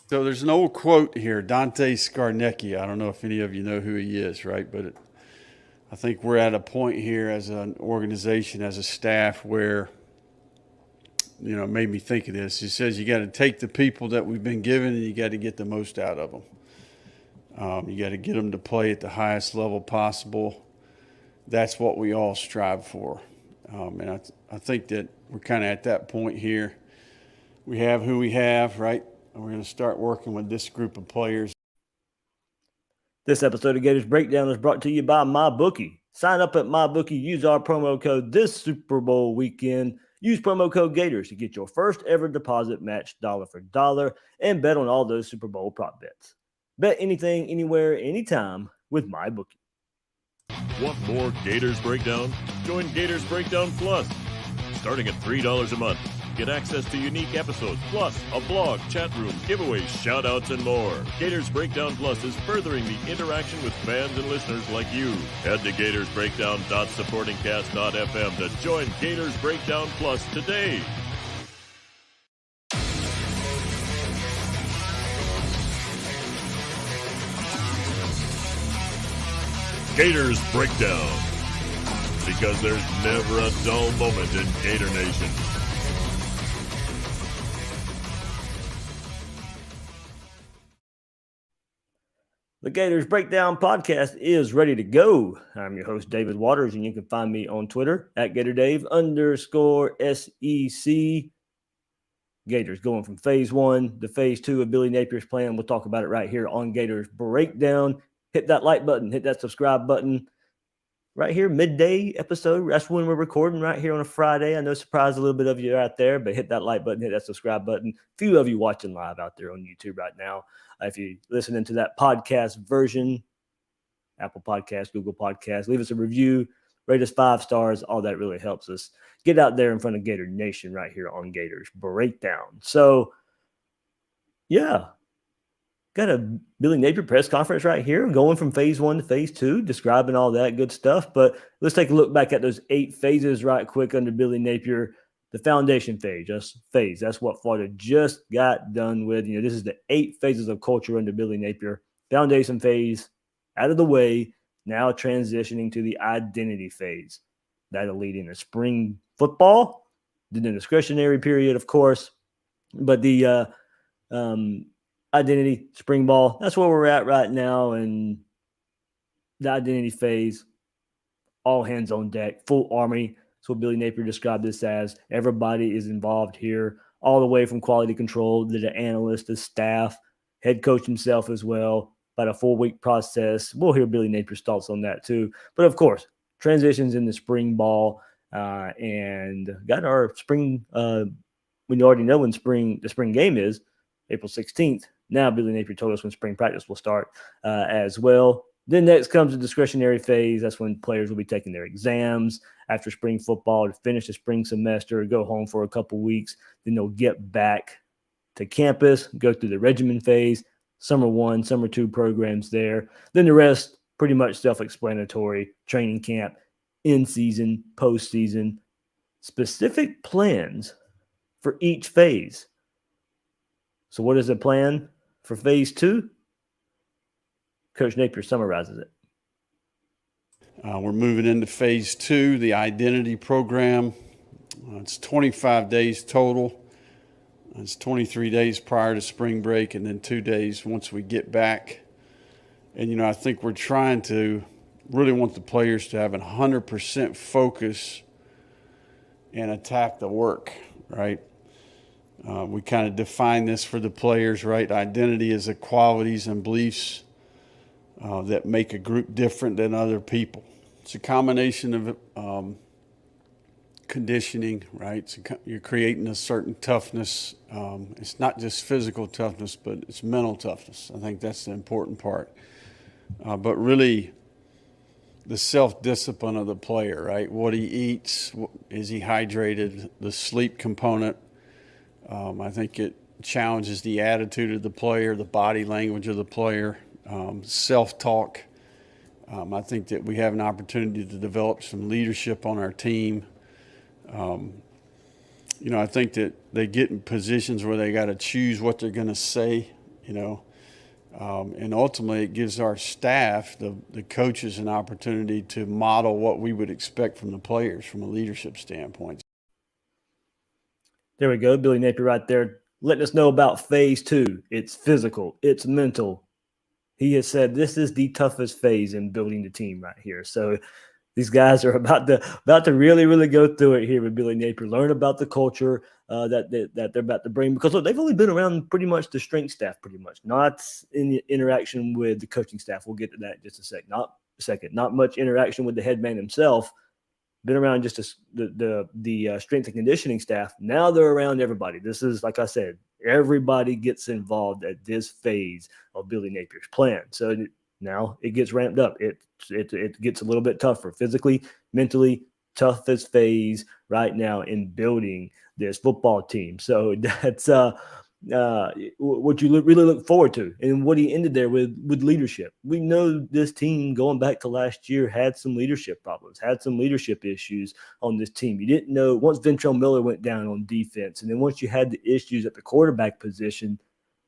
So there's an old quote here, Dante Scarnecchia. I don't know if any of you know who he is, right? But I think we're at a point here as an organization, as a staff, where, it made me think of this. He says you got to take the people that we've been given and you got to get the most out of them. You got to get them to play at the highest level possible. That's what we all strive for. And I think that we're kind of at that point here. We have who we have, right? And we're going to start working with this group of players. This episode of Gators Breakdown is brought to you by MyBookie. Sign up at MyBookie. Use our promo code this Super Bowl weekend. Use promo code Gators to get your first ever deposit matched dollar for dollar and bet on all those Super Bowl prop bets. Bet anything, anywhere, anytime with MyBookie. Want more Gators Breakdown? Join Gators Breakdown Plus. Starting at $3 a month. Get access to unique episodes, plus a blog, chat room, giveaways, shout-outs, and more. Gators Breakdown Plus is furthering the interaction with fans and listeners like you. Head to gatorsbreakdown.supportingcast.fm to join Gators Breakdown Plus today. Gators Breakdown. Because there's never a dull moment in Gator Nation. The Gators Breakdown podcast is ready to go. I'm your host, David Waters, and you can find me on Twitter at GatorDave_SEC. Gators going from phase 1 to phase 2 of Billy Napier's plan. We'll talk about it right here on Gators Breakdown. Hit that like button, hit that subscribe button. Right here, midday episode. That's when we're recording right here on a Friday. I know surprise a little bit of you out there, but hit that like button, hit that subscribe button. A few of you watching live out there on YouTube right now. If you're listening to that podcast version, Apple Podcasts, Google Podcasts, leave us a review, rate us 5 stars. All that really helps us get out there in front of Gator Nation right here on Gators Breakdown. So, yeah. Got a Billy Napier press conference right here, going from phase 1 to phase 2, describing all that good stuff. But let's take a look back at those 8 phases right quick under Billy Napier. The foundation phase, that's what Florida just got done with. This is the 8 phases of culture under Billy Napier. Foundation phase out of the way, now transitioning to the identity phase. That'll lead into spring football, then the discretionary period, of course. But the identity, spring ball, that's where we're at right now. And the identity phase, all hands on deck, full army. That's what Billy Napier described this as. Everybody is involved here, all the way from quality control to the analyst, the staff, head coach himself as well. About a 4-week process. We'll hear Billy Napier's thoughts on that too. But of course, transitions in the spring ball and got our spring. We already know when the spring game is, April 16th. Now Billy Napier told us when spring practice will start as well. Then next comes the discretionary phase. That's when players will be taking their exams after spring football to finish the spring semester, go home for a couple weeks. Then they'll get back to campus, go through the regimen phase, summer 1, summer 2 programs there. Then the rest, pretty much self-explanatory, training camp, in-season, postseason, specific plans for each phase. So what is the plan for phase 2? Coach Napier summarizes it. We're moving into phase 2, the identity program. It's 25 days total. It's 23 days prior to spring break and then 2 days once we get back. And, I think we're trying to really want the players to have 100% focus and attack the work, right? We kind of define this for the players, right? Identity is the qualities and beliefs that make a group different than other people. It's a combination of conditioning, right? You're creating a certain toughness. It's not just physical toughness, but it's mental toughness. I think that's the important part. But really, the self-discipline of the player, right? What he eats, is he hydrated, the sleep component. I think it challenges the attitude of the player, the body language of the player, self-talk. I think that we have an opportunity to develop some leadership on our team. I think that they get in positions where they got to choose what they're going to say you know. And ultimately, it gives our staff, the coaches, an opportunity to model what we would expect from the players from a leadership standpoint. There we go. Billy Napier right there letting us know about phase 2. It's physical. It's mental. He has said this is the toughest phase in building the team right here. So these guys are about to really, really go through it here with Billy Napier, learn about the culture that they're about to bring. Because look, they've only been around pretty much the strength staff, pretty much, not in the interaction with the coaching staff. We'll get to that in just a second. Not much interaction with the head man himself. Been around just the strength and conditioning staff. Now they're around everybody. This is, like I said, everybody gets involved at this phase of Billy Napier's plan. So now it gets ramped up. It gets a little bit tougher physically, mentally, toughest phase right now in building this football team. So that's what you really look forward to. And what he ended there with leadership. We know this team going back to last year had some leadership problems, had some leadership issues on this team. You didn't know once Ventrell Miller went down on defense, and then once you had the issues at the quarterback position,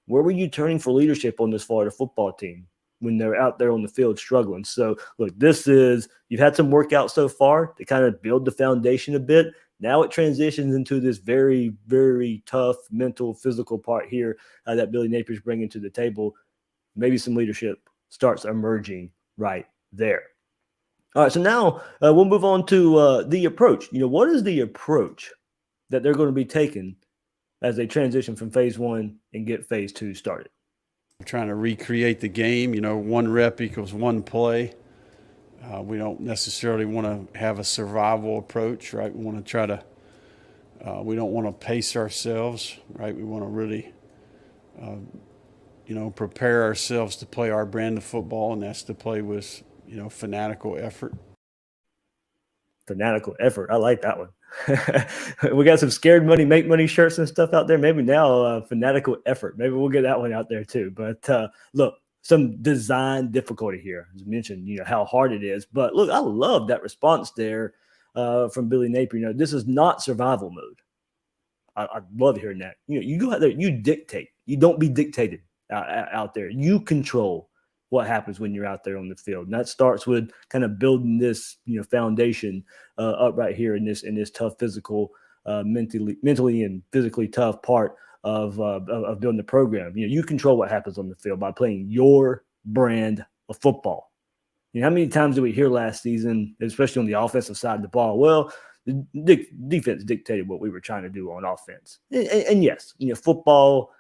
where were you turning for leadership on this Florida football team when they're out there on the field struggling? So look, you've had some workouts so far to kind of build the foundation a bit. Now it transitions into this very, very tough mental, physical part here that Billy Napier's bringing to the table. Maybe some leadership starts emerging right there. All right, so now we'll move on to the approach. What is the approach that they're going to be taking as they transition from phase 1 and get phase 2 started? We're trying to recreate the game. 1 rep equals 1 play. We don't necessarily want to have a survival approach, right? We want to try to we don't want to pace ourselves, right? We want to really, prepare ourselves to play our brand of football, and that's to play with, fanatical effort. Fanatical effort. I like that one. We got some scared money, make money shirts and stuff out there. Maybe now fanatical effort. Maybe we'll get that one out there too. But look, some design difficulty here. As mentioned, how hard it is. But look, I love that response there from Billy Napier. This is not survival mode. I love hearing that. You go out there, you dictate. You don't be dictated out there. You control what happens when you're out there on the field. And that starts with kind of building this, foundation up right here in this tough physical, mentally and physically tough part of building the program. You control what happens on the field by playing your brand of football. How many times did we hear last season, especially on the offensive side of the ball? Well, the defense dictated what we were trying to do on offense. And yes, football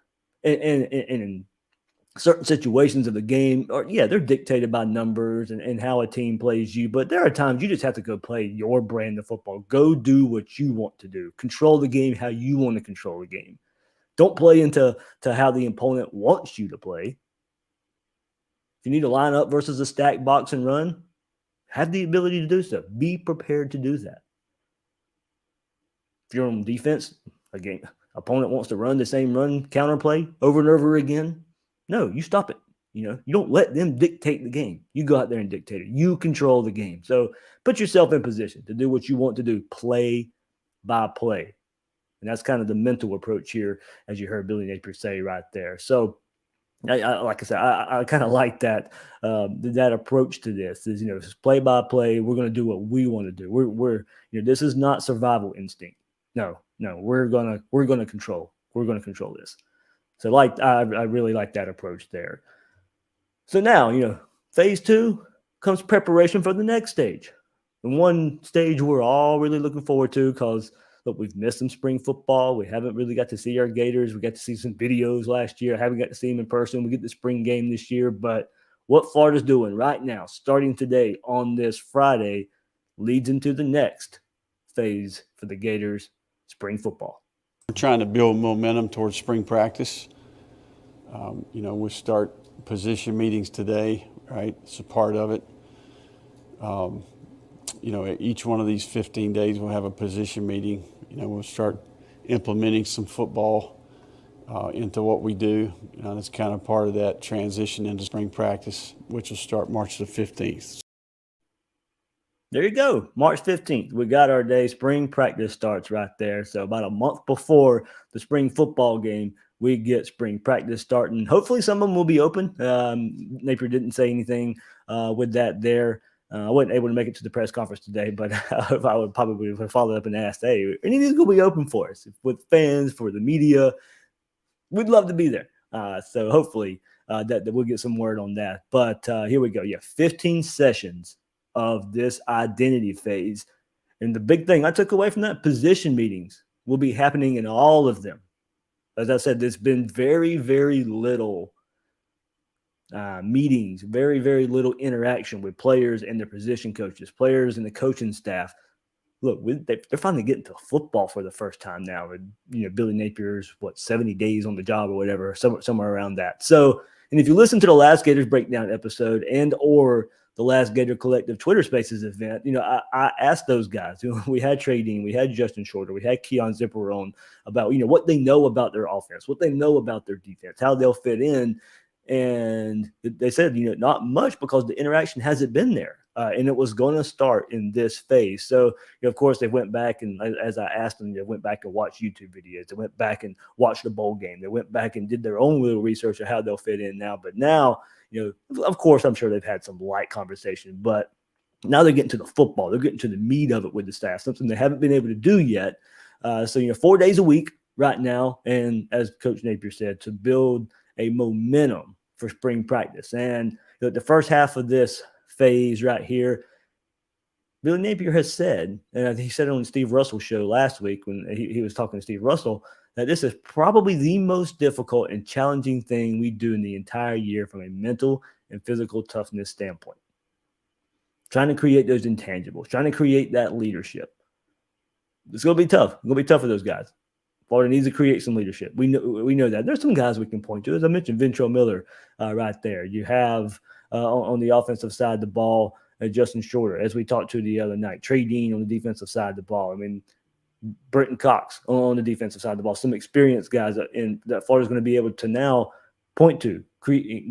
and in certain situations of the game, they're dictated by numbers and how a team plays you. But there are times you just have to go play your brand of football. Go do what you want to do. Control the game how you want to control the game. Don't play into how the opponent wants you to play. If you need to line up versus a stack box and run, have the ability to do so. Be prepared to do that. If you're on defense, again, opponent wants to run the same run counterplay over and over again. No, you stop it. You don't let them dictate the game. You go out there and dictate it. You control the game. So put yourself in position to do what you want to do, play by play. And that's kind of the mental approach here, as you heard Billy Napier say right there. So, like I said, I kind of like that approach to this. Is just play by play. We're going to do what we want to do. We're this is not survival instinct. No, we're gonna control. We're gonna control this. So, I really like that approach there. So now, phase 2 comes preparation for the next stage. And one stage we're all really looking forward to because. Look, we've missed some spring football. We haven't really got to see our Gators. We got to see some videos last year. I haven't got to see them in person. We get the spring game this year. But what Florida's doing right now, starting today on this Friday, leads into the next phase for the Gators spring football. We're trying to build momentum towards spring practice. We'll start position meetings today, right? It's a part of it. Each one of these 15 days we'll have a position meeting. We'll start implementing some football into what we do. That's kind of part of that transition into spring practice, which will start March the 15th. There you go. March 15th. We got our day. Spring practice starts right there. So about a month before the spring football game, we get spring practice starting. Hopefully some of them will be open. Napier didn't say anything with that there. I wasn't able to make it to the press conference today, but I would probably have followed up and asked, hey, are any of these going to be open for us? With fans, for the media, we'd love to be there. So hopefully that we'll get some word on that. But here we go. Yeah, 15 sessions of this identity phase. And the big thing I took away from that, position meetings will be happening in all of them. As I said, there's been very, very little meetings, very, very little interaction with players and their position coaches, players and the coaching staff. Look, they're finally getting to football for the first time now. And, Billy Napier's, 70 days on the job or whatever, somewhere around that. So, and if you listen to the last Gators Breakdown episode and or the last Gator Collective Twitter Spaces event, I asked those guys. We had Trey Dean, we had Justin Shorter, we had Keon Zipper on about, what they know about their offense, what they know about their defense, how they'll fit in. And they said, not much because the interaction hasn't been there. And it was going to start in this phase. So, of course, they went back and, as I asked them, they went back and watched YouTube videos. They went back and watched the bowl game. They went back and did their own little research of how they'll fit in now. But now, of course, I'm sure they've had some light conversation, but now they're getting to the football. They're getting to the meat of it with the staff, something they haven't been able to do yet. So, 4 days a week right now. And as Coach Napier said, to build a momentum for spring practice. And the first half of this phase right here, Billy Napier has said, and he said it on the Steve Russell show last week when he was talking to Steve Russell, that this is probably the most difficult and challenging thing we do in the entire year from a mental and physical toughness standpoint. Trying to create those intangibles, trying to create that leadership. It's going to be tough. It's going to be tough for those guys. Florida needs to create some leadership. We know that. There's some guys we can point to. As I mentioned, Ventrell Miller right there. You have on the offensive side of the ball, Justin Shorter, as we talked to the other night. Trey Dean on the defensive side of the ball. I mean, Brenton Cox on the defensive side of the ball. Some experienced guys that Florida's going to be able to now point to,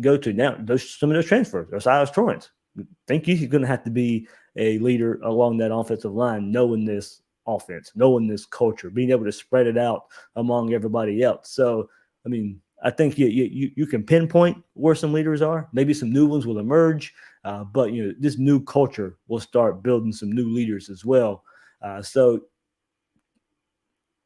go to. Now, some of those transfers, Osiris Torrance. I think he's going to have to be a leader along that offensive line, knowing this offense, knowing this culture, being able to spread it out among everybody else. So, I mean, I think you can pinpoint where some leaders are. Maybe some new ones will emerge, but this new culture will start building some new leaders as well. So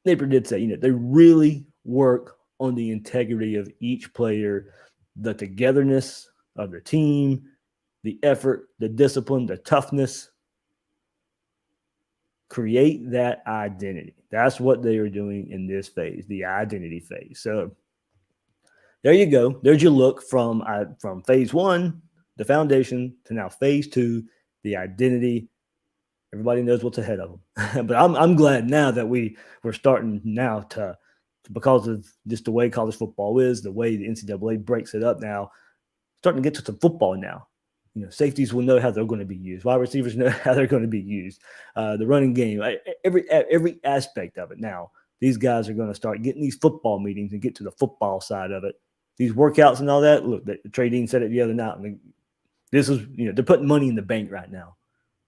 Napier did say, they really work on the integrity of each player, the togetherness of the team, the effort, the discipline, the toughness. Create that identity. That's what they are doing in this phase, the identity phase. So there you go. There's your look from phase one, the foundation, to now phase two, the identity. Everybody knows what's ahead of them. But I'm glad now that we're starting now to, because of just the way college football is, the way the NCAA breaks it up now, starting to get to some football now. Safeties will know how they're going to be used. Wide receivers know how they're going to be used. The running game, every aspect of it. Now, these guys are going to start getting these football meetings and get to the football side of it. These workouts and all that. Look, Trey Dean said it the other night. I mean, this is, they're putting money in the bank right now.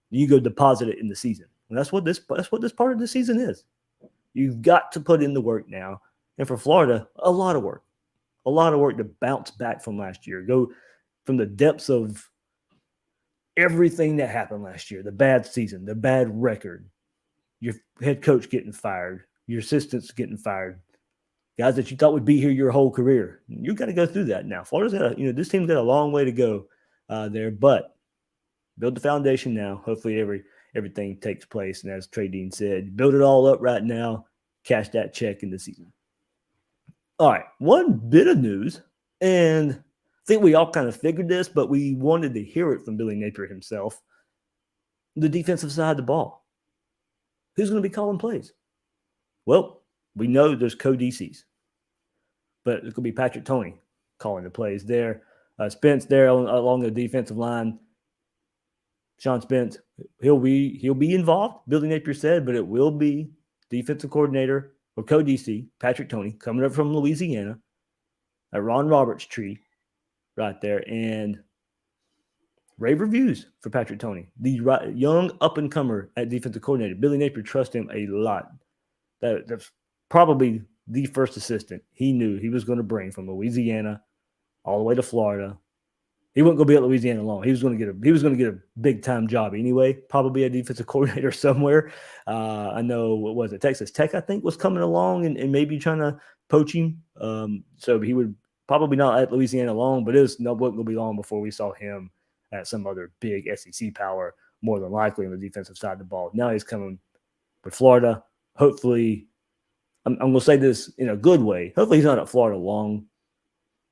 You go deposit it in the season. And that's what this part of the season is. You've got to put in the work now. And for Florida, a lot of work to bounce back from last year. Go from the depths of everything that happened last year, the bad season, the bad record, your head coach getting fired, your assistants getting fired, guys that you thought would be here your whole career. You got to go through that now. Florida's got this team's got a long way to go there, but build the foundation now. Hopefully everything takes place. And as Trey Dean said, build it all up right now, cash that check in the season. All right, one bit of news, and I think we all kind of figured this, but we wanted to hear it from Billy Napier himself. The defensive side of the ball. Who's going to be calling plays? Well, we know there's co-DCs, but it's going to be Patrick Toney calling the plays there. Spence there along the defensive line. Sean Spence, he'll be involved, Billy Napier said, but it will be defensive coordinator or co-DC, Patrick Toney, coming up from Louisiana, a Ron Roberts tree right there, and rave reviews for Patrick Toney, the young up-and-comer at defensive coordinator. Billy Napier trusts him a lot. That's probably the first assistant he knew he was going to bring from Louisiana all the way to Florida. He wasn't going to be at Louisiana long. He was going to get a big time job anyway. Probably a defensive coordinator somewhere. I know, what was it? Texas Tech, I think, was coming along and maybe trying to poach him. So he would probably not at Louisiana long, but wasn't going to be long before we saw him at some other big SEC power, more than likely on the defensive side of the ball. Now he's coming with Florida. Hopefully, I'm going to say this in a good way. Hopefully he's not at Florida long,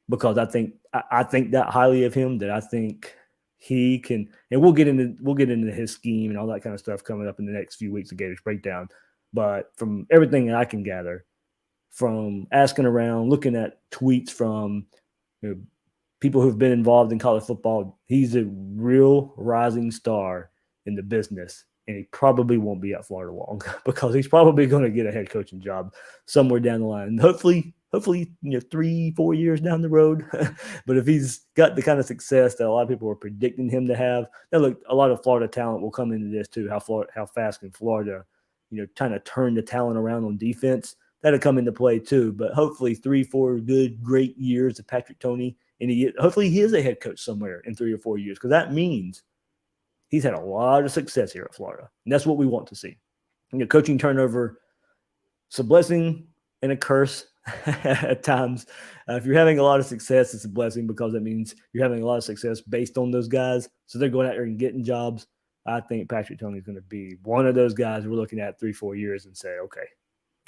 because I think that highly of him, that I think he can, and we'll get into his scheme and all that kind of stuff coming up in the next few weeks of Gators Breakdown. But from everything that I can gather, from asking around, looking at tweets from people who've been involved in college football, he's a real rising star in the business, and he probably won't be at Florida long because he's probably going to get a head coaching job somewhere down the line. Hopefully, 3-4 years down the road. But if he's got the kind of success that a lot of people are predicting him to have, now look, a lot of Florida talent will come into this too. How fast can Florida, trying to turn the talent around on defense? That'll come into play too. But hopefully 3-4 great years of Patrick Toney, and hopefully he is a head coach somewhere in 3 or 4 years, because that means he's had a lot of success here at Florida, and that's what we want to see. Coaching turnover, it's a blessing and a curse at times. If you're having a lot of success, it's a blessing, because that means you're having a lot of success based on those guys. So they're going out there and getting jobs. I think Patrick Toney is going to be one of those guys we're looking at 3-4 years and say, okay,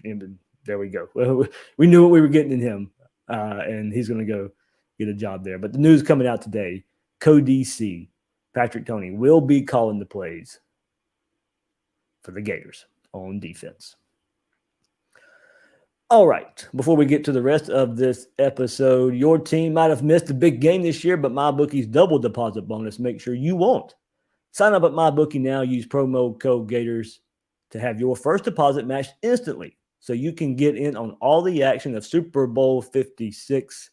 and there we go. Well, we knew what we were getting in him, and he's going to go get a job there. But the news coming out today, co-DC, Patrick Toney will be calling the plays for the Gators on defense. All right, before we get to the rest of this episode, your team might have missed a big game this year, but MyBookie's double deposit bonus makes sure you won't. Sign up at MyBookie now. Use promo code Gators to have your first deposit matched instantly, so you can get in on all the action of Super Bowl 56.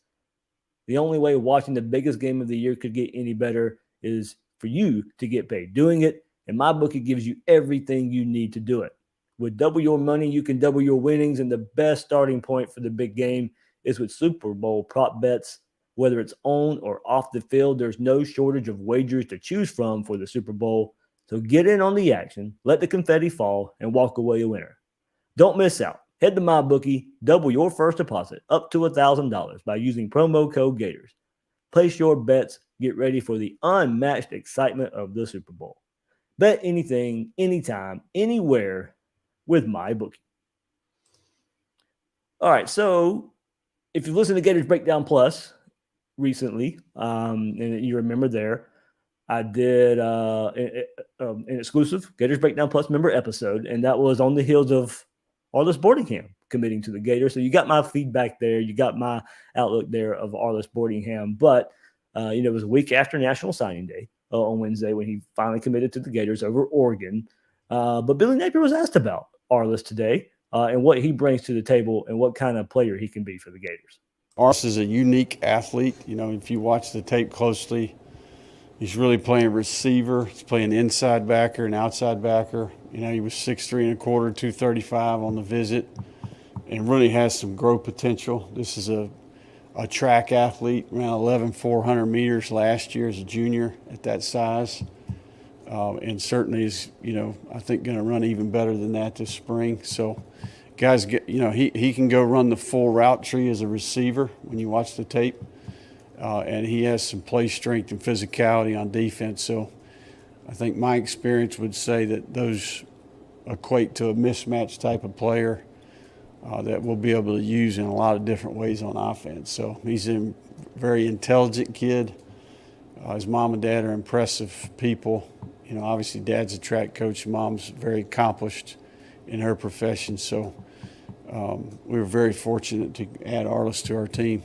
The only way watching the biggest game of the year could get any better is for you to get paid doing it, and MyBookie gives you everything you need to do it. With double your money, you can double your winnings, and the best starting point for the big game is with Super Bowl prop bets. Whether it's on or off the field, there's no shortage of wagers to choose from for the Super Bowl. So get in on the action, let the confetti fall, and walk away a winner. Don't miss out. Head to MyBookie, double your first deposit up to $1,000 by using promo code Gators. Place your bets, get ready for the unmatched excitement of the Super Bowl. Bet anything, anytime, anywhere with MyBookie. All right, so if you've listened to Gators Breakdown Plus recently, and you remember there, I did an exclusive Gators Breakdown Plus member episode, and that was on the heels of Arliss Boardingham committing to the Gators. So you got my feedback there. You got my outlook there of Arliss Boardingham. But, it was a week after National Signing Day on Wednesday when he finally committed to the Gators over Oregon. But Billy Napier was asked about Arliss today and what he brings to the table and what kind of player he can be for the Gators. Arliss is a unique athlete. If you watch the tape closely, he's really playing receiver. He's playing inside backer and outside backer. He was 6'3 1/4, 235 on the visit, and really has some growth potential. This is a track athlete, around 11,400 meters last year as a junior at that size. And certainly is, I think going to run even better than that this spring. So guys, he can go run the full route tree as a receiver when you watch the tape. And he has some play strength and physicality on defense. So I think my experience would say that those equate to a mismatch type of player that we'll be able to use in a lot of different ways on offense. So he's a very intelligent kid. His mom and dad are impressive people. Obviously dad's a track coach. Mom's very accomplished in her profession. So we were very fortunate to add Arliss to our team.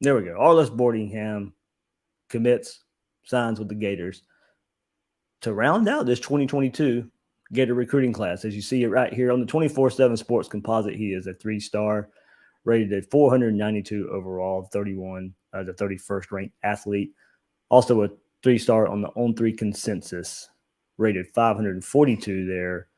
There we go. Arliss Boardingham commits, signs with the Gators to round out this 2022 Gator recruiting class. As you see it right here on the 24/7 Sports Composite, he is a 3-star, rated at 492 overall, 31, the 31st ranked athlete. Also a 3-star on the On3 consensus, rated 542 there,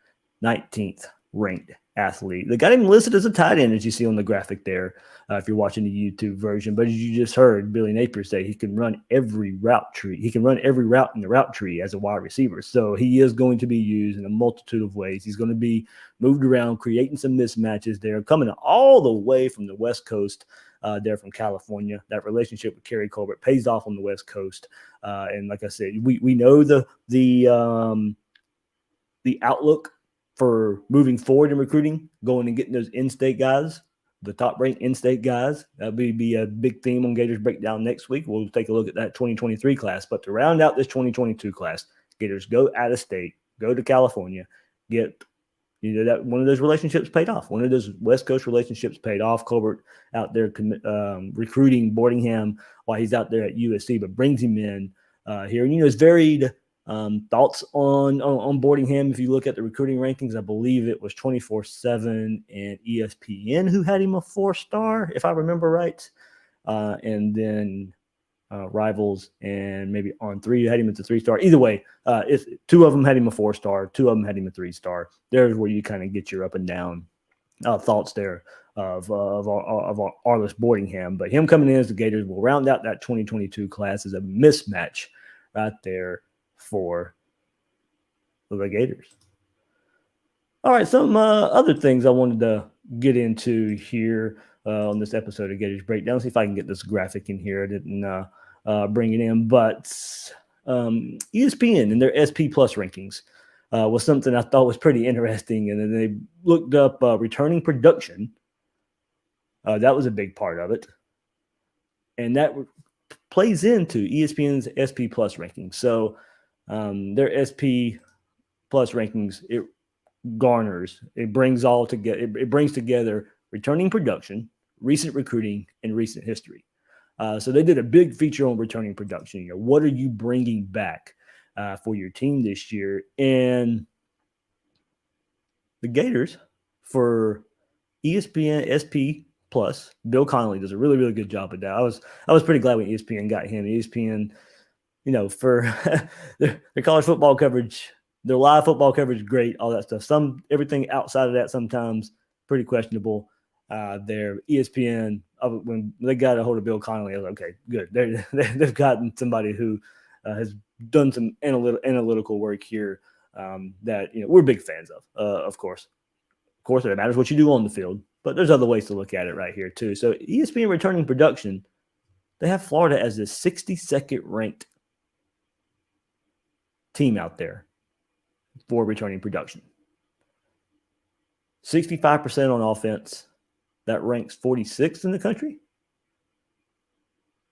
19th ranked athlete. They got him listed as a tight end, as you see on the graphic there, if you're watching the YouTube version. But as you just heard Billy Napier say, he can run every route tree. He can run every route in the route tree as a wide receiver. So he is going to be used in a multitude of ways. He's going to be moved around, creating some mismatches there, coming all the way from the West Coast. There from California. That relationship with Kerry Colbert pays off on the West Coast. And like I said, we know the outlook for moving forward in recruiting, going and getting those in-state guys, the top-ranked in-state guys. That'll be a big theme on Gators Breakdown next week. We'll take a look at that 2023 class. But to round out this 2022 class, Gators go out of state, go to California, get that one of those relationships paid off. One of those West Coast relationships paid off. Colbert out there recruiting Boardingham while he's out there at USC, but brings him in here. And, it's varied thoughts on Boardingham. If you look at the recruiting rankings, I believe it was 24/7 and ESPN who had him a 4-star, if I remember right. And then Rivals and maybe On3 had him as a 3-star. Either way, two of them had him a 4-star, two of them had him a 3-star. There's where you kind of get your up and down thoughts there of Arliss Boardingham. But him coming in as the Gators will round out that 2022 class as a mismatch right there for the Gators. All right, some other things I wanted to get into here on this episode of Gators Breakdown. See if I can get this graphic in here. I didn't bring it in, but ESPN and their SP Plus rankings was something I thought was pretty interesting. And then they looked up returning production. That was a big part of it. And that plays into ESPN's SP Plus rankings. So their SP Plus rankings, it brings together returning production, recent recruiting, and recent history. So they did a big feature on returning production. What are you bringing back for your team this year? And the Gators, for ESPN SP Plus, Bill Connolly does a really, really good job of that. I was pretty glad when ESPN got him. ESPN, for their college football coverage, their live football coverage, great, all that stuff. Everything outside of that sometimes pretty questionable. Their ESPN, when they got a hold of Bill Connolly, I was like, okay, good. They've gotten somebody who has done some analytical work here that we're big fans of course. Of course, it matters what you do on the field, but there's other ways to look at it right here too. So ESPN returning production, they have Florida as the 62nd ranked team out there for returning production. 65% on offense. That ranks 46th in the country.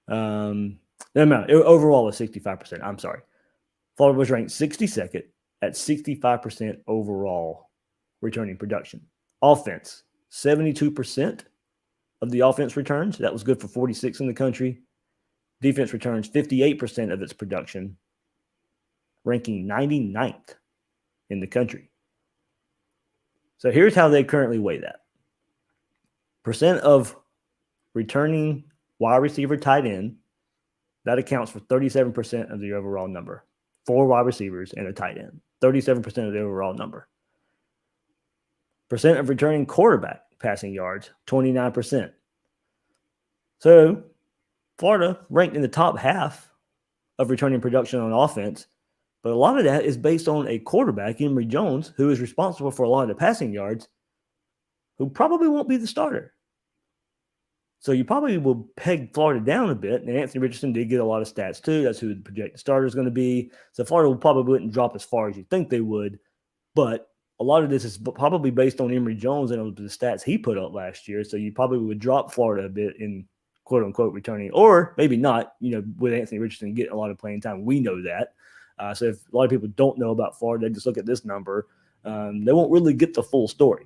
Overall is 65%. I'm sorry. Florida was ranked 62nd at 65% overall returning production. Offense, 72% of the offense returns. That was good for 46 in the country. Defense returns 58% of its production, ranking 99th in the country. So here's how they currently weigh that. Percent of returning wide receiver tight end, that accounts for 37% of the overall number. 4 wide receivers and a tight end. 37% of the overall number. Percent of returning quarterback passing yards, 29%. So Florida ranked in the top half of returning production on offense, but a lot of that is based on a quarterback, Emory Jones, who is responsible for a lot of the passing yards, who probably won't be the starter. So you probably will peg Florida down a bit. And Anthony Richardson did get a lot of stats too. That's who the projected starter is going to be. So Florida probably wouldn't drop as far as you think they would. But a lot of this is probably based on Emory Jones and the stats he put up last year. So you probably would drop Florida a bit in quote unquote returning, or maybe not, with Anthony Richardson getting a lot of playing time. We know that. So if a lot of people don't know about Florida, they just look at this number. They won't really get the full story.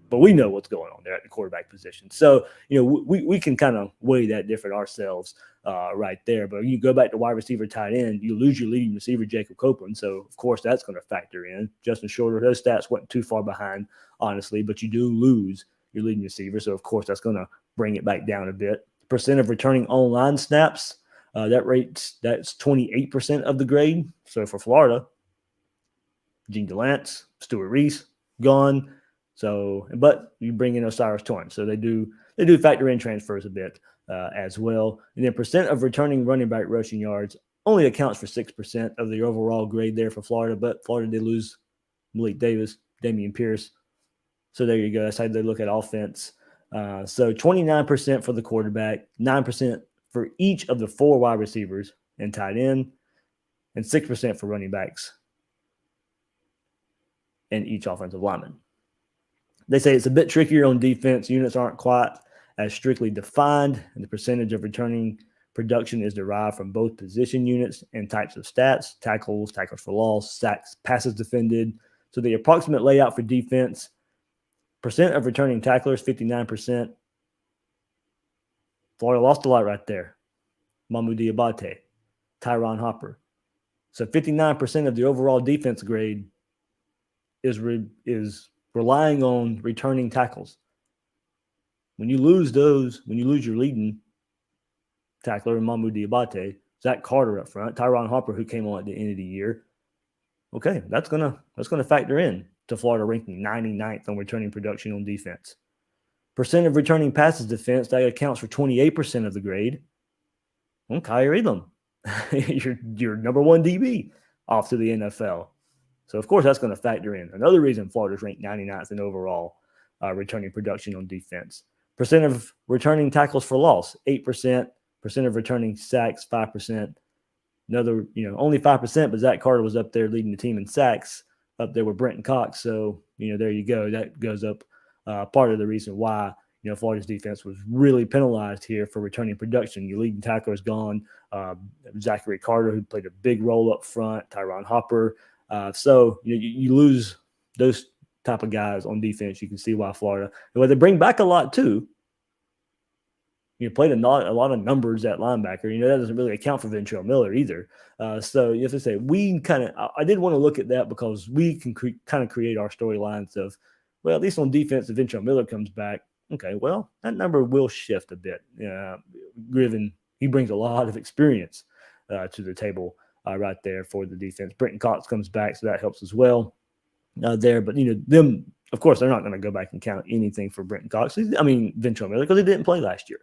But we know what's going on there at the quarterback position. So, we can kind of weigh that different ourselves right there. But you go back to wide receiver, tight end, you lose your leading receiver, Jacob Copeland. So, of course, that's going to factor in. Justin Shorter, those stats wasn't too far behind, honestly. But you do lose your leading receiver. So, of course, that's going to bring it back down a bit. Percent of returning online snaps, that's 28% of the grade. So, for Florida, Gene DeLance, Stuart Reese, gone. So, but you bring in Osiris Torrance, so they do factor in transfers a bit as well. And then percent of returning running back rushing yards only accounts for 6% of the overall grade there for Florida. But Florida did lose Malik Davis, Damian Pierce. So there you go. That's how they look at offense. So 29% for the quarterback, 9% for each of the 4 wide receivers and tight end, and 6% for running backs and each offensive lineman. They say it's a bit trickier on defense. Units aren't quite as strictly defined, and the percentage of returning production is derived from both position units and types of stats: tackles, tackles for loss, sacks, passes defended. So the approximate layout for defense: percent of returning tacklers, 59%. Florida lost a lot right there. Mamu Diabate, Tyron Hopper. So 59% of the overall defense grade is relying on returning tackles. When you lose those, when you lose your leading tackler, Mamu Diabate, Zach Carter up front, Tyron Hopper, who came on at the end of the year, okay, that's gonna factor in to Florida ranking 99th on returning production on defense. Percent of returning passes defense, that accounts for 28% of the grade. Well, Kyrie Elam, your number 1 DB off to the NFL. So, of course, that's going to factor in. Another reason Florida's ranked 99th in overall returning production on defense. Percent of returning tackles for loss, 8%. Percent of returning sacks, 5%. Another, only 5%, but Zach Carter was up there leading the team in sacks, up there with Brenton Cox. So, there you go. That goes up part of the reason why, Florida's defense was really penalized here for returning production. Your leading tackler is gone. Zachary Carter, who played a big role up front, Tyron Hopper. So you lose those type of guys on defense. You can see why Florida, well, they bring back a lot too. You played a lot of numbers at linebacker. That doesn't really account for Ventrell Miller either. So you have to say I did want to look at that because we can kind of create our storylines of, well, at least on defense, if Ventrell Miller comes back, okay, well, that number will shift a bit. Given he brings a lot of experience to the table right there for the defense. Brenton Cox comes back, so that helps as well there. But, them, of course, they're not going to go back and count anything for Brenton Cox. Ventrell Miller, because he didn't play last year.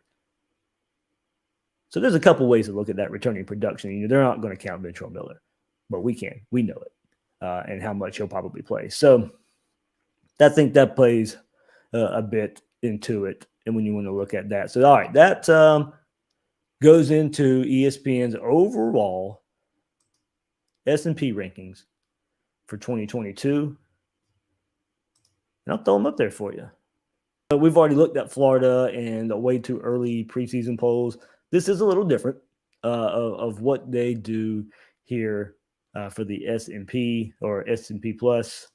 So there's a couple ways to look at that returning production. They're not going to count Ventrell Miller, but we can. We know it and how much he'll probably play. So I think that plays a bit into it, and when you want to look at that. So, all right, that goes into ESPN's overall S&P rankings for 2022. And I'll throw them up there for you. But we've already looked at Florida and the way too early preseason polls. This is a little different of what they do here for the S&P or S&P Plus.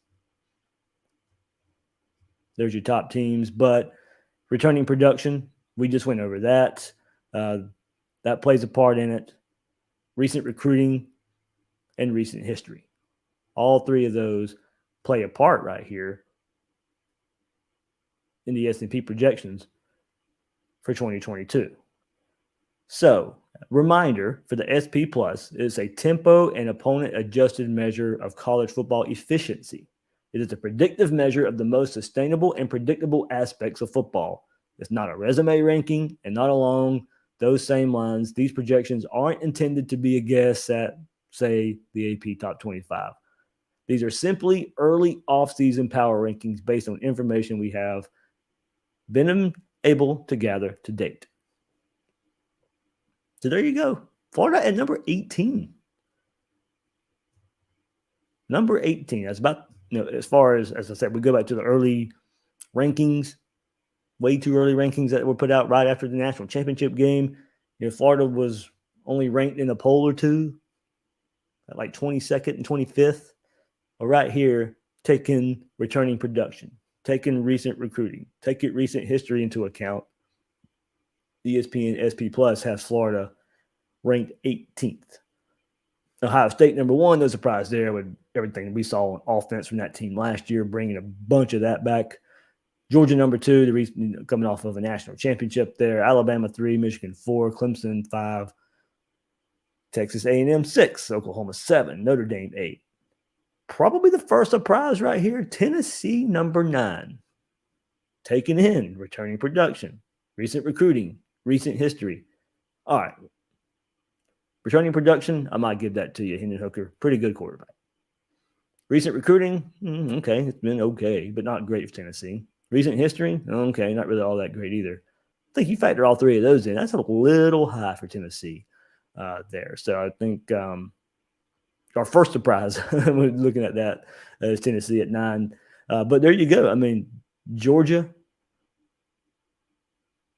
There's your top teams, but returning production, we just went over that. That plays a part in it. Recent recruiting and recent history. All 3 of those play a part right here in the S&P projections for 2022. So, reminder for the SP Plus is a tempo and opponent adjusted measure of college football efficiency. It is a predictive measure of the most sustainable and predictable aspects of football. It's not a resume ranking and not along those same lines. These projections aren't intended to be a guess at, say, the AP Top 25. These are simply early off-season power rankings based on information we have been able to gather to date. So there you go. Florida at number 18. Number 18. That's about, as far as I said, we go back to the early rankings, way too early rankings that were put out right after the national championship game. Florida was only ranked in a poll or two at like 22nd and 25th. Well, right here, taking returning production, taking recent recruiting, taking recent history into account, ESPN SP Plus has Florida ranked 18th. Ohio State number 1, no surprise there with everything we saw on offense from that team last year, bringing a bunch of that back. Georgia number 2, the reason coming off of a national championship there. Alabama 3, Michigan 4, Clemson 5, Texas A&M 6, Oklahoma 7, Notre Dame 8. Probably the first surprise right here, Tennessee number 9. taken in, returning production, recent recruiting, recent history. All right. Returning production, I might give that to you, Hendon Hooker. Pretty good quarterback. Recent recruiting, okay, it's been okay, but not great for Tennessee. Recent history, okay, not really all that great either. I think you factor all three of those in. That's a little high for Tennessee there. So I think our first surprise when looking at that is Tennessee at 9. But there you go. I mean, Georgia,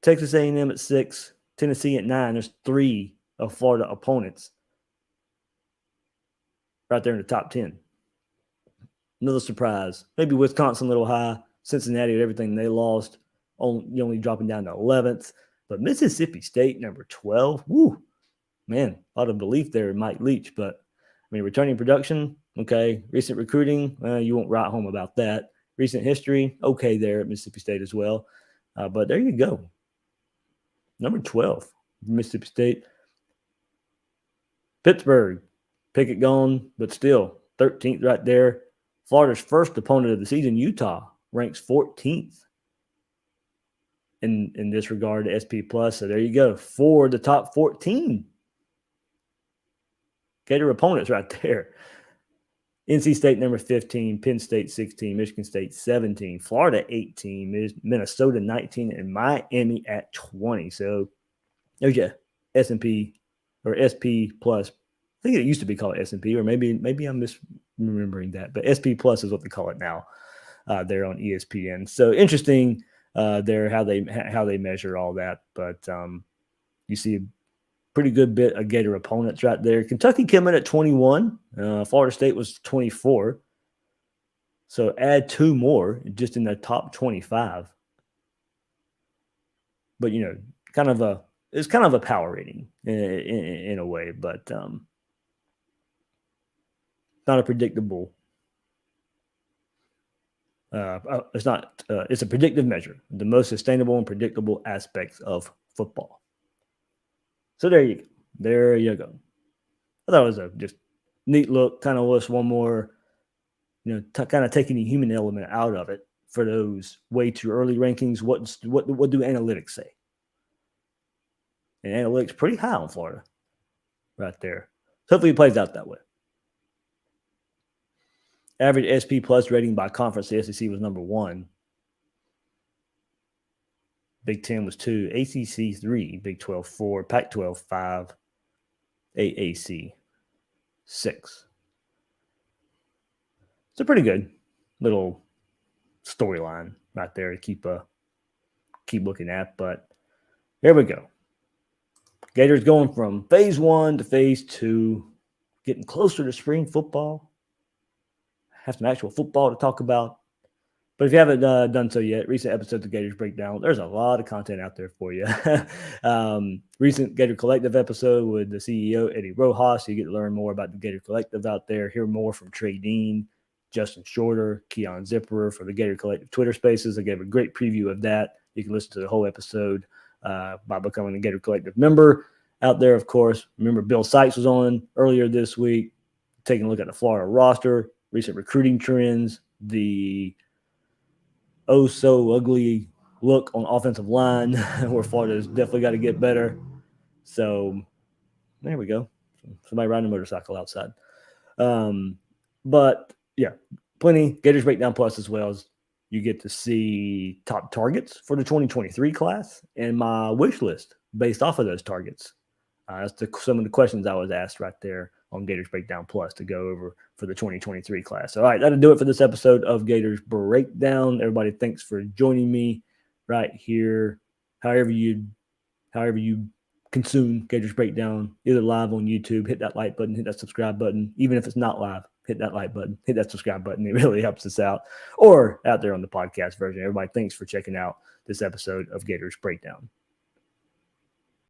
Texas A&M at 6, Tennessee at 9. There's 3 of Florida opponents right there in the top 10. Another surprise. Maybe Wisconsin a little high. Cincinnati with everything they lost, only dropping down to 11th. But Mississippi State, number 12. Woo, man, a lot of belief there in Mike Leach. But, I mean, returning production, okay. Recent recruiting, you won't write home about that. Recent history, okay there at Mississippi State as well. But there you go. Number 12, Mississippi State. Pittsburgh, Pickett gone, but still 13th right there. Florida's first opponent of the season, Utah, ranks 14th in this regard to SP+. So there you go. 4 of the top 14 Gator opponents right there. NC State number 15, Penn State 16, Michigan State 17, Florida 18, Minnesota 19, and Miami at 20. So there's your S&P or SP+. I think it used to be called S&P, or maybe I'm misremembering that. But SP+ is what they call it now there on ESPN. So interesting there how they measure all that. But you see a pretty good bit of Gator opponents right there. Kentucky came in at 21. Florida State was 24. So add 2 more just in the top 25. But it's kind of a power rating in a way, but not a predictable. It's not. It's a predictive measure, the most sustainable and predictable aspects of football. So there you go. There you go. I thought it was a just neat look. Kind of was one more, kind of taking the human element out of it for those way too early rankings. What do analytics say? And analytics pretty high on Florida, right there. So hopefully it plays out that way. Average SP+ rating by conference, the SEC was number 1. Big 10 was 2. ACC 3. Big 12 4. Pac-12 5. AAC 6. It's a pretty good little storyline right there to keep looking at. But there we go. Gators going from phase 1 to phase 2, getting closer to spring football. Have some actual football to talk about. But if you haven't done so yet, recent episodes of Gators Breakdown, there's a lot of content out there for you. Recent Gator Collective episode with the CEO, Eddie Rojas. You get to learn more about the Gator Collective out there, hear more from Trey Dean, Justin Shorter, Keon Zipperer for the Gator Collective Twitter Spaces. I gave a great preview of that. You can listen to the whole episode by becoming a Gator Collective member out there, of course. Remember, Bill Sykes was on earlier this week, taking a look at the Florida roster, recent recruiting trends, the oh-so-ugly look on offensive line, where Florida's definitely got to get better. So there we go. Somebody riding a motorcycle outside. But, yeah, plenty. Gators Breakdown Plus as well as you get to see top targets for the 2023 class and my wish list based off of those targets. That's some of the questions I was asked right there on Gators Breakdown Plus to go over for the 2023 class. All right, that'll do it for this episode of Gators Breakdown. Everybody, thanks for joining me right here. However you consume Gators Breakdown, either live on YouTube, hit that like button, hit that subscribe button. Even if it's not live, hit that like button, hit that subscribe button. It really helps us out. Or out there on the podcast version. Everybody, thanks for checking out this episode of Gators Breakdown.